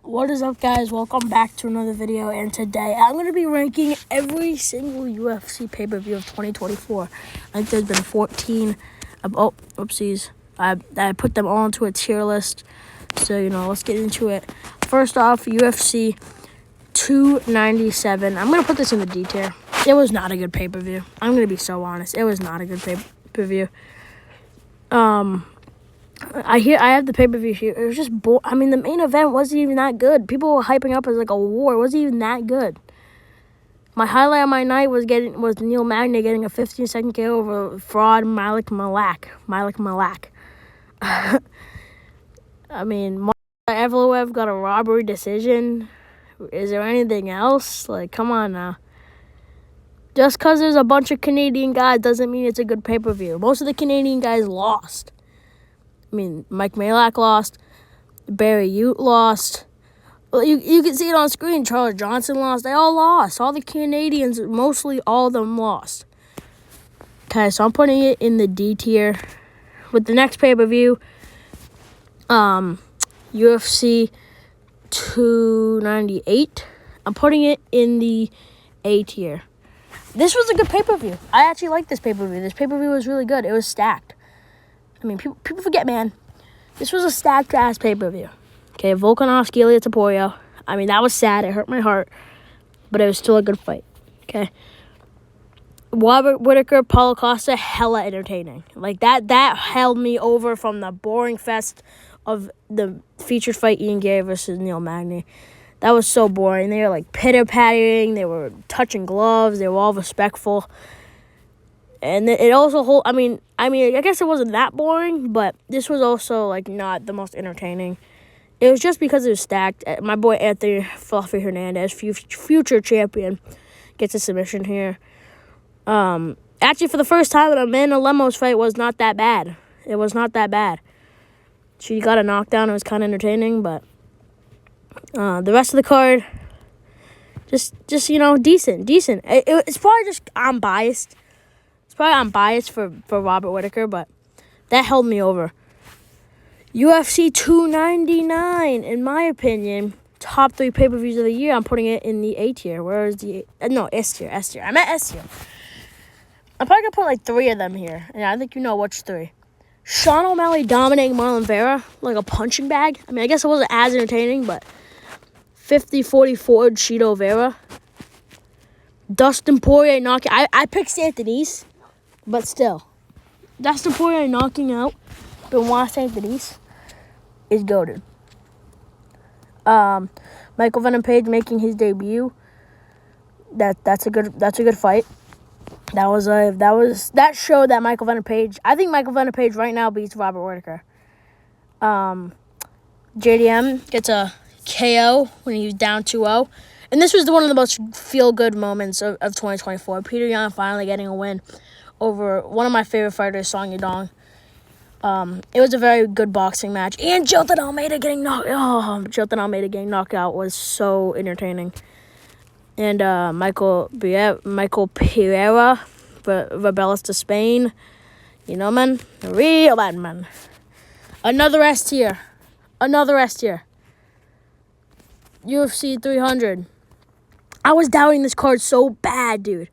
What is up, guys? Welcome back to another video, and today I'm going to be ranking every single UFC pay-per-view of 2024. I think there's been 14. Oopsies. I put them all into a tier list, so, let's get into it. First off, UFC 297. I'm going to put this in the D tier. It was not a good pay-per-view. I'm going to be so honest. It was not a good pay-per-view. I have the pay-per-view here. It was just the main event wasn't even that good. People were hyping up as like a war. It wasn't even that good. My highlight of my night was Neil Magny getting a 15-second KO over fraud Malik Malak. I mean, Evloev got a robbery decision. Is there anything else? Like, come on now. Just because there's a bunch of Canadian guys doesn't mean it's a good pay-per-view. Most of the Canadian guys lost. I mean, Mike Malak lost. Barry Ute lost. Well, you can see it on screen. Charles Johnson lost. They all lost. All the Canadians, mostly all of them lost. Okay, so I'm putting it in the D tier. With the next pay-per-view, UFC 298, I'm putting it in the A tier. This was a good pay-per-view. I actually like this pay-per-view. This pay-per-view was really good. It was stacked. I mean, people forget, man. This was a stacked-ass pay-per-view. Okay, Volkanovski, Ilia Topuria. I mean, that was sad. It hurt my heart. But it was still a good fight. Okay. Robert Whittaker, Paulo Costa, hella entertaining. Like, that held me over from the boring fest of the featured fight, Ian Gary versus Neil Magny. That was so boring. They were, like, pitter-patting. They were touching gloves. They were all respectful. And it also I guess it wasn't that boring, but this was also, like, not the most entertaining. It was just because it was stacked. My boy Anthony Fluffy Hernandez, future champion, gets a submission here. Actually, for the first time, Amanda Lemos fight was not that bad. It was not that bad. She got a knockdown. It was kind of entertaining, but the rest of the card, just decent. It's probably just I'm biased. I'm biased for Robert Whittaker, but that held me over. UFC 299, in my opinion, top 3 pay-per-views of the year. I'm putting it in the A tier. Where is the S tier? I meant S tier. I'm probably gonna put like 3 of them here, and I think you know which 3. Sean O'Malley dominating Marlon Vera like a punching bag. I mean, I guess it wasn't as entertaining, but 50-44 Cheeto Vera. Dustin Poirier knocking. I picked Saint Denis. But still, Dustin Poirier knocking out Benoit Saint Denis is goated. Michael Venom Page making his debut. That's a good fight. That showed that Michael Venom Page. I think Michael Venom Page right now beats Robert Whittaker. JDM gets a KO when he was down 2-0. And this was one of the most feel-good moments of 2024. Peter Yan finally getting a win over one of my favorite fighters, Song Yadong. It was a very good boxing match. And Jilton Almeida getting knocked out was so entertaining. And Michael Pereira, Rebellis to Spain. You know, man. Real bad, man. Another S tier. UFC 300. I was doubting this card so bad, dude.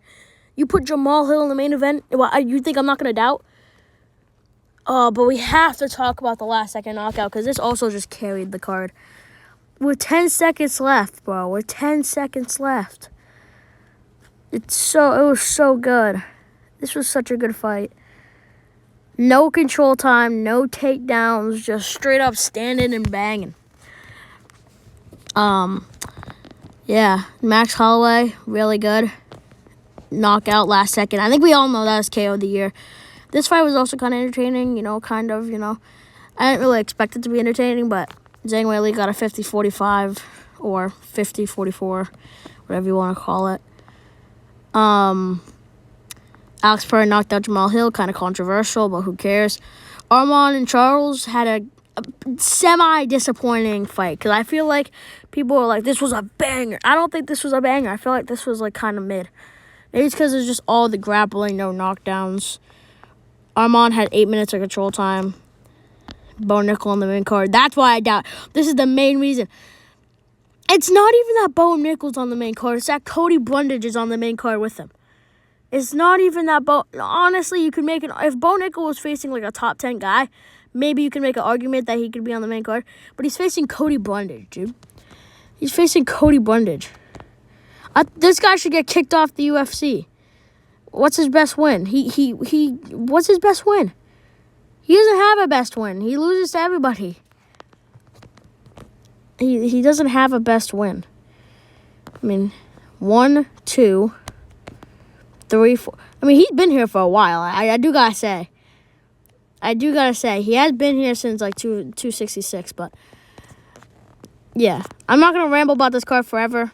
You put Jamal Hill in the main event? Well, you think I'm not going to doubt? But we have to talk about the last-second knockout because this also just carried the card. With 10 seconds left, bro. With 10 seconds left. It was so good. This was such a good fight. No control time, no takedowns, just straight up standing and banging. Yeah, Max Holloway, really good. Knockout last second. I think we all know that was KO of the year. This fight was also kind of entertaining, I didn't really expect it to be entertaining, but Zhang Weili got a 50-45 or 50-44, whatever you want to call it. Alex Pereira knocked out Jamal Hill, kind of controversial, but who cares? Armand and Charles had a semi-disappointing fight because I feel like people were like, this was a banger. I don't think this was a banger. I feel like this was like kind of mid. Maybe it's because it's just all the grappling, no knockdowns. Armand had 8 minutes of control time. Bo Nickel on the main card. That's why I doubt. This is the main reason. It's not even that Bo Nichols on the main card. It's that Cody Brundage is on the main card with him. It's not even that Bo. Honestly, you could make it if Bo Nichols was facing like a top 10 guy. Maybe you can make an argument that he could be on the main card. But he's facing Cody Brundage, dude. He's facing Cody Brundage. This guy should get kicked off the UFC. What's his best win? What's his best win? He doesn't have a best win. He loses to everybody. He doesn't have a best win. I mean, 1, 2, 3, 4. I mean, he's been here for a while. I do gotta say. He has been here since like 266, but yeah. I'm not gonna ramble about this card forever.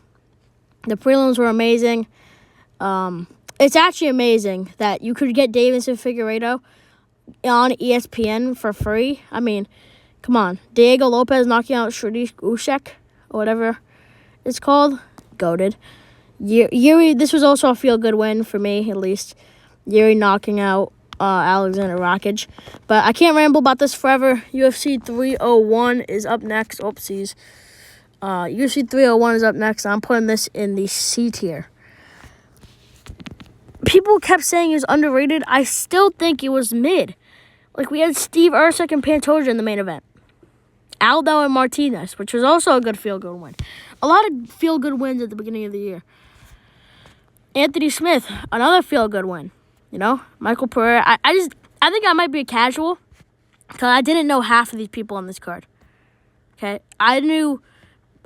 The prelims were amazing. It's actually amazing that you could get Davis and Figueiredo on ESPN for free. I mean, come on. Diego Lopez knocking out Shruti Usyk, or whatever it's called. Goated. Yuri, this was also a feel-good win for me, at least. Yuri knocking out Alexander Rakic. But I can't ramble about this forever. UFC 301 is up next. Oopsies. UFC 301 is up next. I'm putting this in the C tier. People kept saying he was underrated. I still think it was mid. Like, we had Steve Ercik and Pantoja in the main event. Aldo and Martinez, which was also a good feel-good win. A lot of feel-good wins at the beginning of the year. Anthony Smith, another feel-good win. You know, Michael Pereira. I think I might be a casual because I didn't know half of these people on this card. Okay, I knew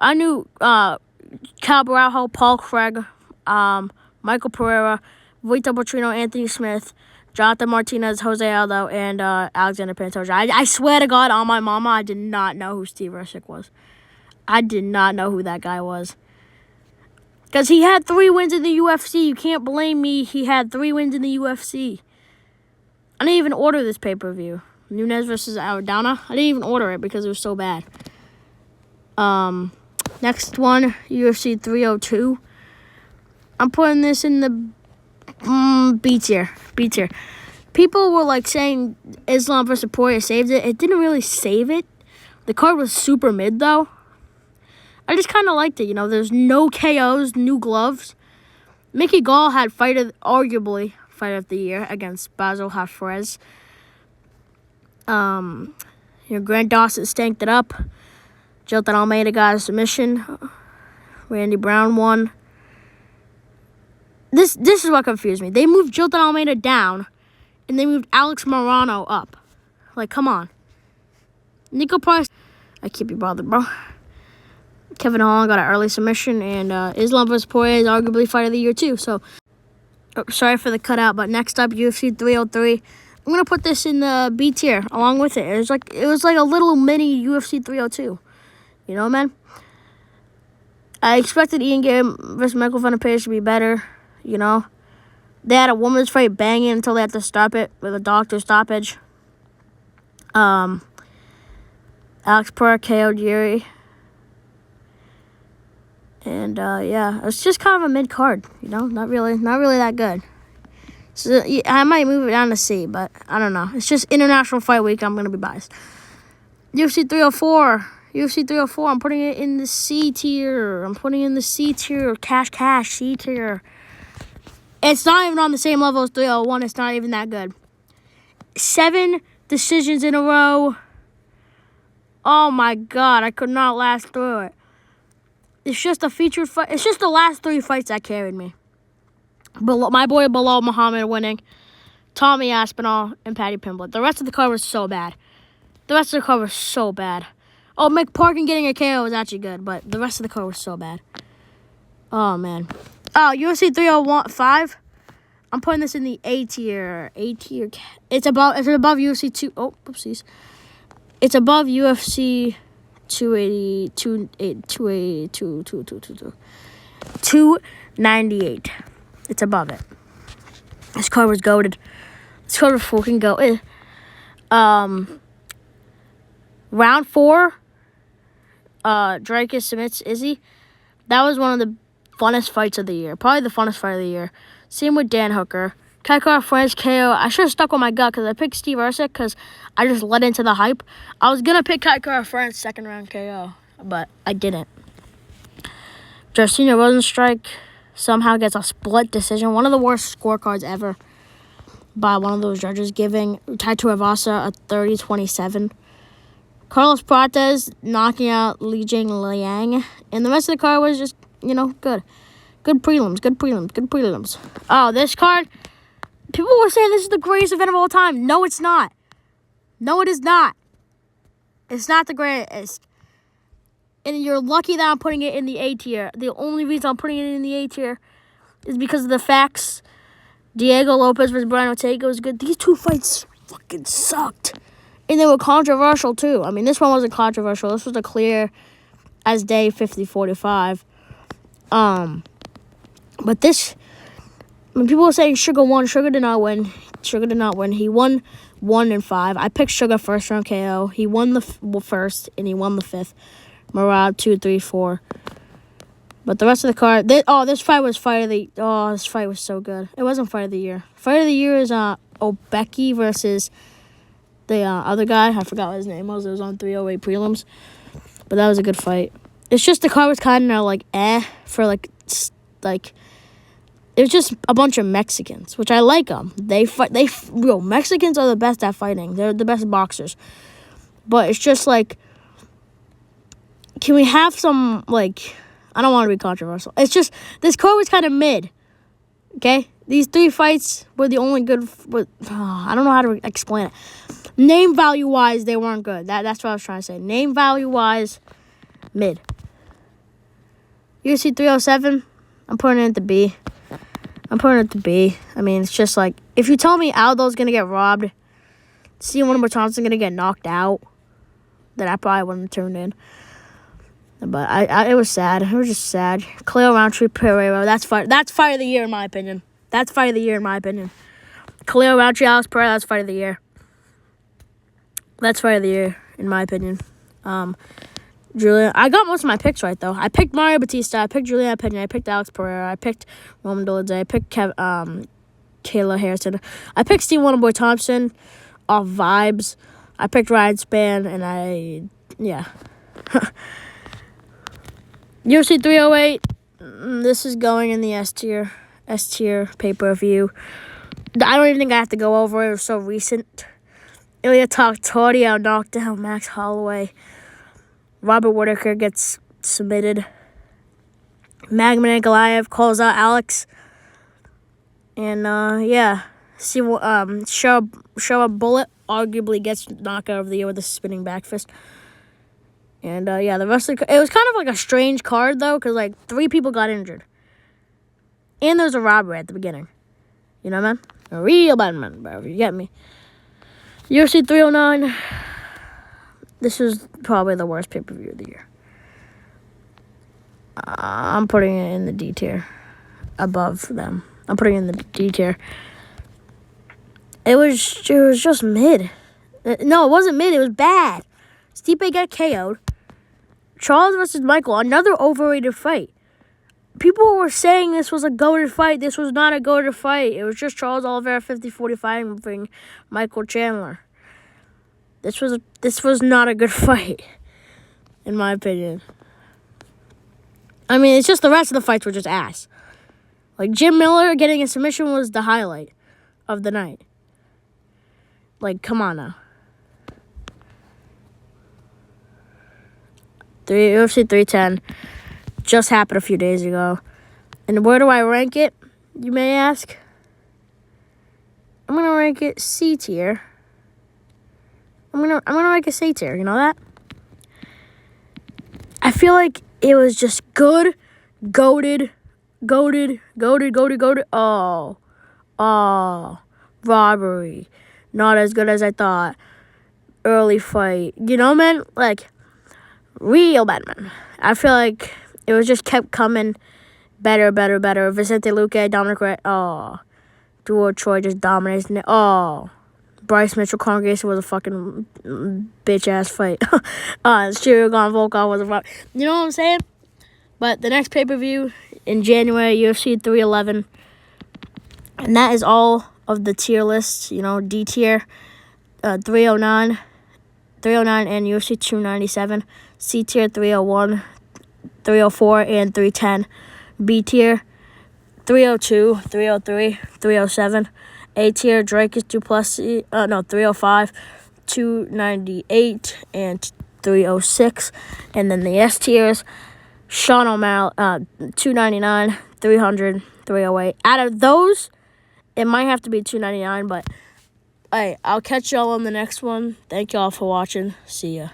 Cal Barajo, Paul Craig, Michael Pereira, Vitor Petrino, Anthony Smith, Jonathan Martinez, Jose Aldo, and Alexander Pantoja. I swear to God, on my mama, I did not know who Steve Ercik was. I did not know who that guy was. Because he had 3 wins in the UFC. You can't blame me. He had 3 wins in the UFC. I didn't even order this pay-per-view. Nunes versus Aldana. I didn't even order it because it was so bad. Next one, UFC 302. I'm putting this in the B tier. People were like saying Islam versus Poirier saved it. It didn't really save it. The card was super mid though. I just kind of liked it, you know. There's no KOs, new gloves. Mickey Gall had arguably fight of the year against Basil Hafrez. Grant Dawson stanked it up. Jilton Almeida got a submission. Randy Brown won. This is what confused me. They moved Jilton Almeida down, and they moved Alex Morano up. Like, come on. Nico Price. I can't be bothered, bro. Kevin Holland got an early submission, and Islam vs. Poirier is arguably fight of the year too. So, sorry for the cutout, but next up, UFC 303. I'm gonna put this in the B tier along with it. It was like a little mini UFC 302. You know, man. I expected Ian Gary versus Michael Van Page to be better. You know, they had a women's fight banging until they had to stop it with a doctor stoppage. Alex Pereira KO'd Yuri. And, yeah, it's just kind of a mid-card, you know, not really that good. So, yeah, I might move it down to C, but I don't know. It's just International Fight Week. I'm going to be biased. UFC 304, I'm putting it in the C tier. Cash, C tier. It's not even on the same level as 301. It's not even that good. 7 decisions in a row. Oh, my God, I could not last through it. It's just a featured fight. It's just the last 3 fights that carried me. My boy Bilal Muhammad winning, Tommy Aspinall, and Paddy Pimblett. The rest of the card was so bad. Oh, McParkin getting a KO was actually good, but the rest of the card was so bad. Oh, man. Oh, UFC 305. I'm putting this in the A tier. It's above UFC 2. Oh, oopsies. It's above UFC 298. It's above it. This card was goated. This card was fucking goated. Round 4. Dracus submits Izzy. That was one of the funnest fights of the year. Probably the funnest fight of the year. Same with Dan Hooker. Kaikara France KO. I should have stuck with my gut because I picked Steve Ercik because I just led into the hype. I was going to pick Kaikara France second round KO, but I didn't. Jairzinho Rosenstrike somehow gets a split decision. One of the worst scorecards ever by one of those judges, giving Taito Avasa a 30-27. Carlos Prates knocking out Li Jing Liang. And the rest of the card was just, good. Good prelims. Oh, this card, people were saying this is the greatest event of all time. No, it's not. No, it is not. It's not the greatest. And you're lucky that I'm putting it in the A tier. The only reason I'm putting it in the A tier is because of the facts. Diego Lopez versus Brian Ortega was good. These two fights fucking sucked. And they were controversial, too. I mean, this one wasn't controversial. This was a clear as day 50-45. But this, when people were saying Sugar won, Sugar did not win. He won 1-5. I picked Sugar first round KO. He won the first, and he won the fifth. Murad 2, 3, 4. But the rest of the card, this fight was fight of the. Oh, this fight was so good. It wasn't fight of the year. Fight of the year is Obeki versus the other guy. I forgot what his name was. It was on 308 prelims, but that was a good fight. It's just the card was kind of for it was just a bunch of Mexicans, which I like them. Mexicans are the best at fighting. They're the best boxers. But it's just can we have some, I don't want to be controversial. It's just, this card was kind of mid, okay? These three fights were the only good, I don't know how to explain it. Name value-wise, they weren't good. That's what I was trying to say. Name value-wise, mid. UFC 307, I'm putting it at the B. I mean, it's just if you tell me Aldo's going to get robbed, C1 Thompson going to get knocked out, then I probably wouldn't have turned in. But it was sad. It was just sad. Cleo Roundtree Pereira, that's fight of the year in my opinion. Cleo Roundtree Alex Pereira, that's fight of the year. That's fight of the year in my opinion. Julian, I got most of my picks right though. I picked Mario Batista, I picked Julian Pena, I picked Alex Pereira, I picked Roman Dolidze, I picked Kayla Harrison, I picked Steve Wonderboy Thompson off vibes. I picked Ryan Spann, and UFC 308. This is going in the S tier pay-per-view. I don't even think I have to go over it. It was so recent. Ilya Topuria knocked down Max Holloway. Robert Whittaker gets submitted. Magman Ankalaev calls out Alex. And, Shara Bullet arguably gets knockout of the year with a spinning back fist. And, the rest of it was kind of a strange card, though, because, 3 people got injured. And there was a robbery at the beginning. You know, man? A real bad man, bro. You get me? UFC 309. This is probably the worst pay-per-view of the year. I'm putting it in the D tier. Above them. I'm putting it in the D tier. It was just mid. No, it wasn't mid. It was bad. Stipe got KO'd. Charles versus Michael, another overrated fight. People were saying this was a goated fight. This was not a goated fight. It was just Charles Oliveira 50-45 moving Michael Chandler. This was not a good fight, in my opinion. I mean, it's just the rest of the fights were just ass. Jim Miller getting a submission was the highlight of the night. Come on now. UFC 310 just happened a few days ago. And where do I rank it, you may ask? I'm going to rank it C tier. I'm gonna rank it C tier, you know that? I feel like it was just good, goated. Oh, robbery. Not as good as I thought. Early fight. You know, man? Real bad, man. I feel like it was just kept coming better. Vicente Luque, Dominic Reyes. Oh. Duo Troy just dominates. Oh. Bryce Mitchell Congregation was a fucking bitch-ass fight. Shirigan Volkov was a fuck. You know what I'm saying? But the next pay-per-view in January, UFC 311. And that is all of the tier lists. D tier, 309 and UFC 297. C tier 301, 304, and 310. B tier, 302, 303, 307. A tier, Drake is Duplessis. 305, 298, and 306. And then the S tiers, Sean O'Malley, 299, 300, 308. Out of those, it might have to be 299, but hey, I'll catch y'all on the next one. Thank y'all for watching. See ya.